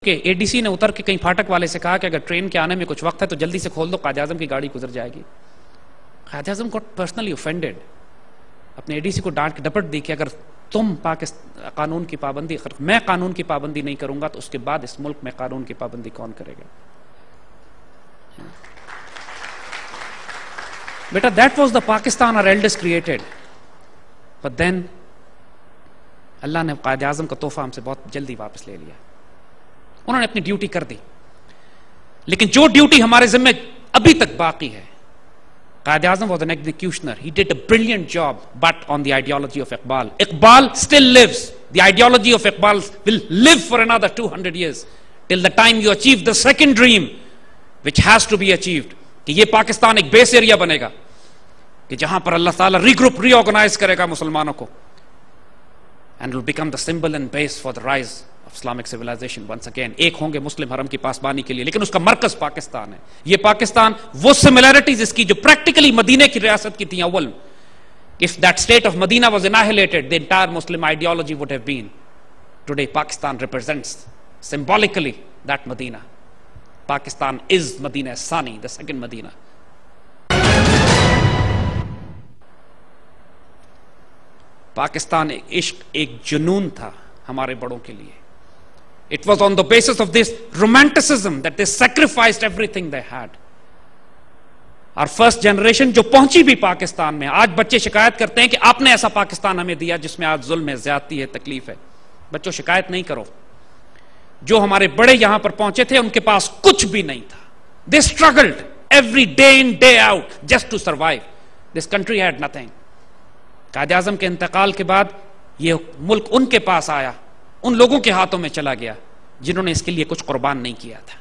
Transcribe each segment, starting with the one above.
कि एडीसी ने उतर के कहीं फाटक वाले से कहा कि अगर ट्रेन के आने में कुछ वक्त है तो जल्दी से खोल दो, कायद आज़म की गाड़ी गुजर जाएगी। कायद आज़म गॉट पर्सनली ऑफेंडेड, अपने एडीसी को डांट के डपट दी कि अगर तुम पाकिस्तान कानून की पाबंदी, मैं कानून की पाबंदी नहीं करूंगा तो उसके बाद इस मुल्क में कानून की पाबंदी कौन करेगा। बेटा, that was the Pakistan our elders created, but then Allah ने कायद आज़म का तोहफा हमसे बहुत जल्दी वापस ले लिया। उन्होंने अपनी ड्यूटी कर दी, लेकिन जो ड्यूटी हमारे जिम्मे अभी तक बाकी है, कायद आज़म was an executioner. He did a brilliant job, but on the ideology of Iqbal. Iqbal still lives. The ideology of Iqbal will live for another 200 years, till the time you achieve the second dream, which has to be achieved. कि ये पाकिस्तान एक base area बनेगा, कि जहां पर अल्लाह ताला regroup, reorganise करेगा मुसलमानों को, and will become the symbol and base for the rise of Islamic civilization once again. एक होंगे मुस्लिम हरम की पासबानी के लिए, लेकिन उसका मरकज पाकिस्तान है। ये पाकिस्तान वो सिमिलैरिटीज इसकी जो प्रैक्टिकली मदीने की रियासत की थी अव्वल, if that state of Medina was annihilated, the entire Muslim ideology would have been. Today Pakistan represents symbolically that Medina. Pakistan is Medina Sani, the second Medina. Pakistan एक इश्क, एक जुनून था हमारे बड़ों के लिए। It was on the basis of this romanticism that they sacrificed everything they had. Our first generation जो पहुंची भी पाकिस्तान में, आज बच्चे शिकायत करते हैं कि आपने ऐसा पाकिस्तान हमें दिया जिसमें आज जुल्म है, ज्यादती है, तकलीफ है। बच्चों, शिकायत नहीं करो। जो हमारे बड़े यहां पर पहुंचे थे उनके पास कुछ भी नहीं था। They struggled every day in, day out just to survive. This country had nothing. कायद आज़म के इंतकाल के बाद ये मुल्क उनके पास आया, उन लोगों के हाथों में चला गया जिन्होंने इसके लिए कुछ कुर्बान नहीं किया था।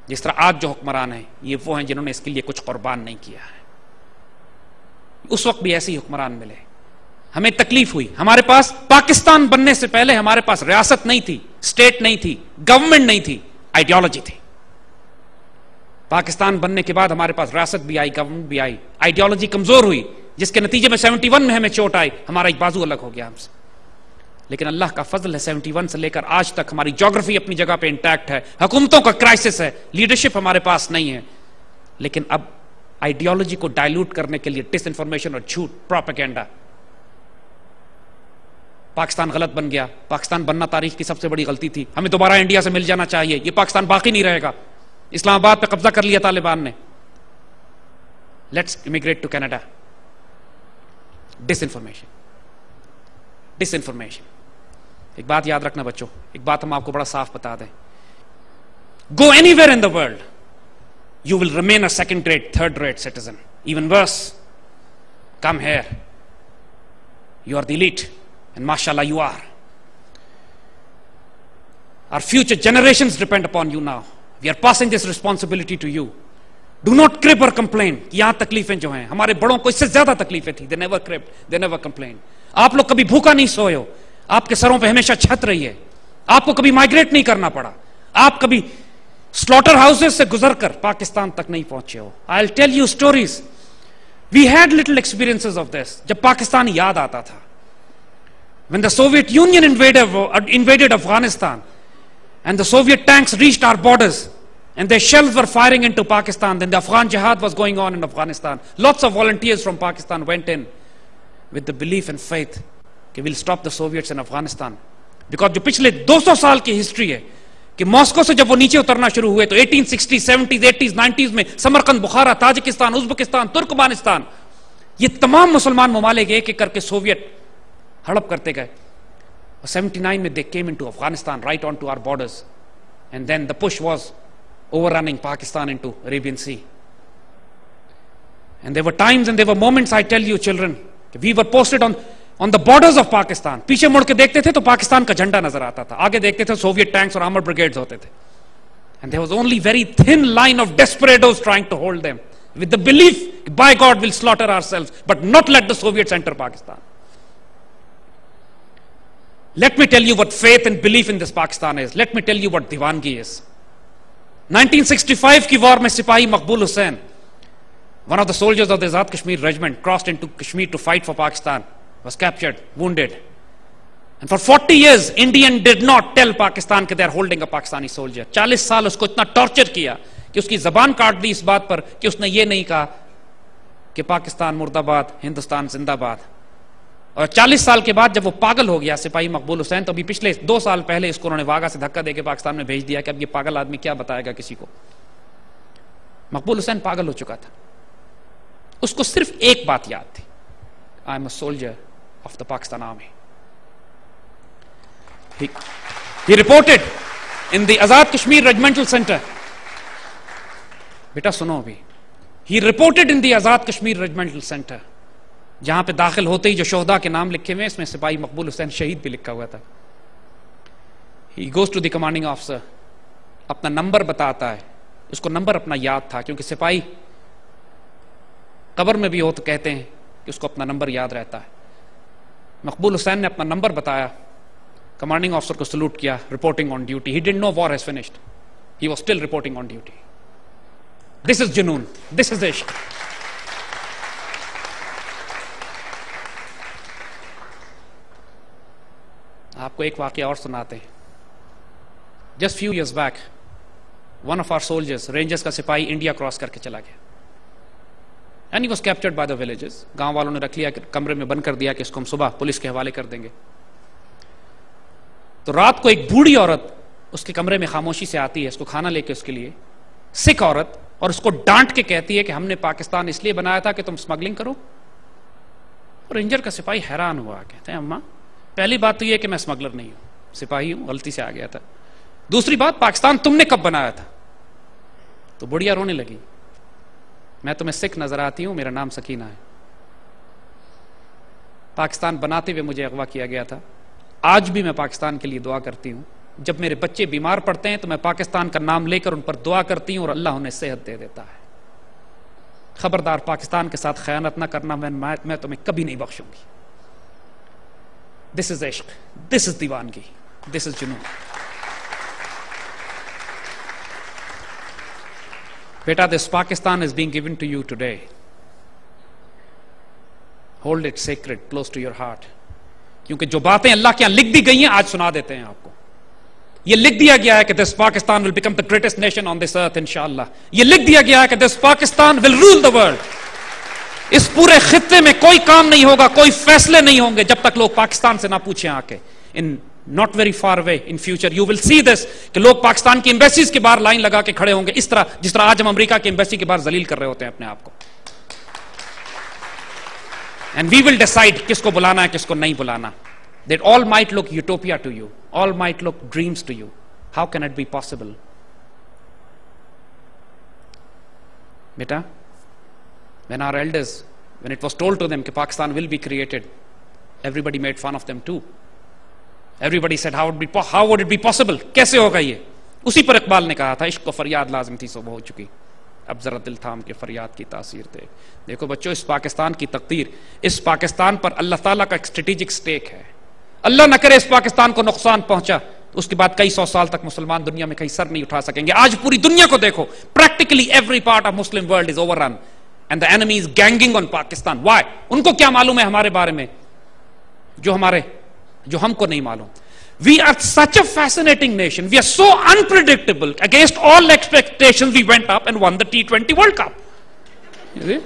जिस तरह आज जो हुक्मरान हैं, ये वो हैं जिन्होंने इसके लिए कुछ कुर्बान नहीं किया है। उस वक्त भी ऐसे ही हुक्मरान मिले, हमें तकलीफ हुई। हमारे पास पाकिस्तान बनने से पहले हमारे पास रियासत नहीं थी, स्टेट नहीं थी, गवर्नमेंट नहीं थी, आइडियोलॉजी थी। पाकिस्तान बनने के बाद हमारे पास रियासत भी आई, गवर्नमेंट भी आई, आइडियोलॉजी कमजोर हुई, जिसके नतीजे में 71 में हमें चोट आई, हमारा एक बाजू अलग हो गया हमसे। लेकिन अल्लाह का फजल है, 71 से लेकर आज तक हमारी ज्योग्राफी अपनी जगह पे इंटैक्ट है। हुकूमतों का क्राइसिस है, लीडरशिप हमारे पास नहीं है, लेकिन अब आइडियोलॉजी को डाइल्यूट करने के लिए डिसइंफॉर्मेशन और झूठ, प्रोपेगेंडा। पाकिस्तान गलत बन गया, पाकिस्तान बनना तारीख की सबसे बड़ी गलती थी, हमें दोबारा इंडिया से मिल जाना चाहिए, ये पाकिस्तान बाकी नहीं रहेगा, इस्लामाबाद पे कब्जा कर लिया तालिबान ने, let's immigrate to Canada. Disinformation, disinformation. एक बात याद रखना बच्चों, एक बात हम आपको बड़ा साफ बता दें, go anywhere in the world, you will remain a second rate, third rate citizen, even worse, come here, you are the elite, and mashallah you are. Our future generations depend upon you now. We are passing this responsibility to you. Do not crib or complain. यहां तकलीफें जो हैं, हमारे बड़ों को इससे ज्यादा तकलीफें थी, they never cribbed, they never complained. आप लोग कभी भूखा नहीं सोए हो, आपके सरों पे हमेशा छत रही है, आपको कभी माइग्रेट नहीं करना पड़ा, आप कभी स्लॉटर हाउसेस से गुजरकर पाकिस्तान तक नहीं पहुंचे हो। I'll tell you stories. We had little experiences of this. जब पाकिस्तान याद आता था, when the Soviet Union invaded Afghanistan and the Soviet tanks reached our borders and their shells were firing into Pakistan, then the Afghan jihad was going on in Afghanistan. Lots of volunteers from Pakistan went in with the belief and faith that we'll stop the Soviets in Afghanistan. Because जो पिछले 200 साल की history है कि Moscow से जब वो नीचे उतरना शुरू हुए तो 1860s, 70s, 80s, 90s में समरकंद, बुखारा, ताजिकिस्तान, उज्बेकिस्तान, तुर्कमानिस्तान, ये तमाम मुसलमान ममालिक एक एक करके सोवियत हड़प करते गए। 79 में they came into Afghanistan right onto our borders, and then the push was overrunning Pakistan into Arabian Sea. And there were times and there were moments, I tell you children, we were posted on the borders of Pakistan. पीछे मुड़ के देखते थे तो पाकिस्तान का झंडा नजर आता था, आगे देखते थे सोवियत टैंक्स और आर्मर्ड ब्रिगेड्स होते थे, and there was only very thin line of desperados trying to hold them with the belief, by God we'll slaughter ourselves but not let the Soviets enter Pakistan. Let me tell you what faith and belief in this Pakistan is. Let me tell you what Diwangi is. 1965 की war में सिपाही मकबूल Hussain, one of the soldiers of the Azad Kashmir regiment, crossed into Kashmir to fight for Pakistan, was captured, wounded, And for 40 years, Indian did not tell Pakistan that they are holding a Pakistani soldier. 40 साल उसको इतना torture किया कि उसकी जबान काट दी इस बात पर कि उसने ये नहीं कहा कि पाकिस्तान मुर्दाबाद, हिंदुस्तान जिंदाबाद। और 40 साल के बाद जब वो पागल हो गया सिपाही मकबूल हुसैन, तो अभी पिछले 2 साल पहले इसको उन्होंने वाघा से धक्का देके पाकिस्तान में भेज दिया कि अब ये पागल आदमी क्या बताएगा किसी को। मकबूल हुसैन पागल हो चुका था, उसको सिर्फ एक बात याद थी, I am a soldier of the Pakistan army. He reported in the Azad Kashmir Regimental Center. बेटा सुनो अभी। He reported in the Azad Kashmir Regimental Center, जहां पे दाखिल होते ही जो शोहदा के नाम लिखे हुए, इसमें सिपाही मकबूल हुसैन शहीद भी लिखा हुआ था। He goes to the commanding officer, अपना नंबर बताता है। उसको नंबर अपना याद था, क्योंकि सिपाही कब्र में भी हो तो कहते हैं कि उसको अपना नंबर याद रहता है। मकबूल हुसैन ने अपना नंबर बताया, कमांडिंग ऑफिसर को सल्यूट किया, reporting on duty. He didn't know war has finished, he was still reporting on duty. This is जुनून, दिस इज इश्क। आपको एक वाकया और सुनाते हैं। Just few years back, one of our soldiers, rangers का सिपाही, इंडिया क्रॉस करके चला गया and he was captured by the villagers. गांव वालों ने रख लिया, कमरे में बंद कर दिया कि इसको हम सुबह पुलिस के हवाले कर देंगे। तो रात को एक बूढ़ी औरत उसके कमरे में खामोशी से आती है, इसको खाना लेके उसके लिए, सिख औरत, और उसको डांट के कहती है कि हमने पाकिस्तान इसलिए बनाया था कि तुम स्मगलिंग करो। और रेंजर का सिपाही हैरान हुआ, कहते हैं अम्मा पहली बात तो यह कि मैं स्मगलर नहीं हूं, सिपाही हूं, गलती से आ गया था। दूसरी बात, पाकिस्तान तुमने कब बनाया था? तो बुढ़िया रोने लगी, मैं तुम्हें सिख नजर आती हूं, मेरा नाम सकीना है। पाकिस्तान बनाते हुए मुझे अगवा किया गया था, आज भी मैं पाकिस्तान के लिए दुआ करती हूं। जब मेरे बच्चे बीमार पड़ते हैं तो मैं पाकिस्तान का नाम लेकर उन पर दुआ करती हूं और अल्लाह उन्हें सेहत दे देता है। खबरदार पाकिस्तान के साथ खयानत ना करना, मैं तुम्हें कभी नहीं बख्शूंगी। दिस इज इश्क, दिस इज दीवानगी, दिस इज जुनून। बेटा, this Pakistan is being given to you today. Hold it sacred, close to your heart. क्योंकि जो बातें अल्लाह के यहां लिख दी गई हैं, आज सुना देते हैं आपको। यह लिख दिया गया है कि this Pakistan will become the greatest nation on this earth इंशाअल्लाह। यह लिख दिया गया है कि this Pakistan will rule the world. इस पूरे खित्ते में कोई काम नहीं होगा, कोई फैसले नहीं होंगे जब तक लोग पाकिस्तान से ना पूछें आके। In not very far away in future you will see this, कि लोग पाकिस्तान की एम्बेसीज के बाहर लाइन लगा के खड़े होंगे, इस तरह जिस तरह आज हम अमेरिका की एम्बेसी के बाहर जलील कर रहे होते हैं अपने आप को। एंड वी विल डिसाइड किसको बुलाना है, किसको नहीं बुलाना। That all might look utopia to you, all might look dreams to you. How can it be possible? Beta, when our elders, when it was told to them that Pakistan will be created, everybody made fun of them too. Everybody said, how would it be possible? कैसे होगा ये? उसी पर इकबाल ने कहा था, इश्क को फरियाद लाजिम थी सुबह हो चुकी, अब जरा दिल थाम के फरियाद की तासीर दे। देखो बच्चों, इस पाकिस्तान की तकदीर, इस पाकिस्तान पर अल्लाह ताला का एक स्ट्रेटेजिक स्टेक है। अल्लाह न करे इस पाकिस्तान को नुकसान पहुंचा, उसके बाद कई 100 साल तक मुसलमान दुनिया में कहीं सर नहीं उठा सकेंगे। आज पूरी दुनिया को देखो, practically every part of Muslim world is overrun and the enemy is ganging on Pakistan. Why? उनको क्या मालूम है हमारे बारे में जो हमको नहीं मालूम। We are such a fascinating nation. We are so unpredictable. Against all expectations, we went up and won the T20 World Cup. You see?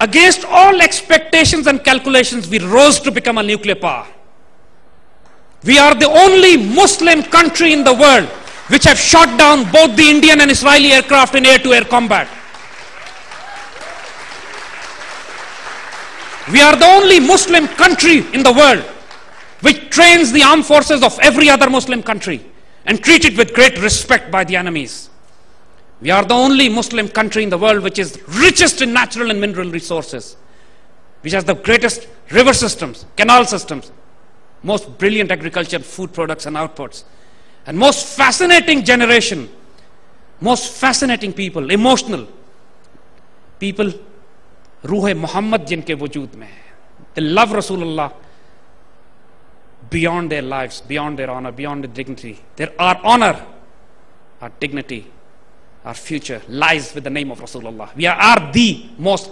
Against all expectations and calculations, we rose to become a nuclear power. We are the only Muslim country in the world which have shot down both the Indian and Israeli aircraft in air-to-air combat. We are the only Muslim country in the world which trains the armed forces of every other Muslim country and treat it with great respect by the enemies. We are the only Muslim country in the world which is richest in natural and mineral resources, which has the greatest river systems, canal systems, most brilliant agriculture, food products and outputs, and most fascinating generation, most fascinating people, emotional people, रूह मोहम्मद जिनके वजूद में है. They love Rasulullah beyond their lives, beyond their honor, beyond their dignity. Our honor, our dignity, our future lies with the name of Rasulullah. We are the most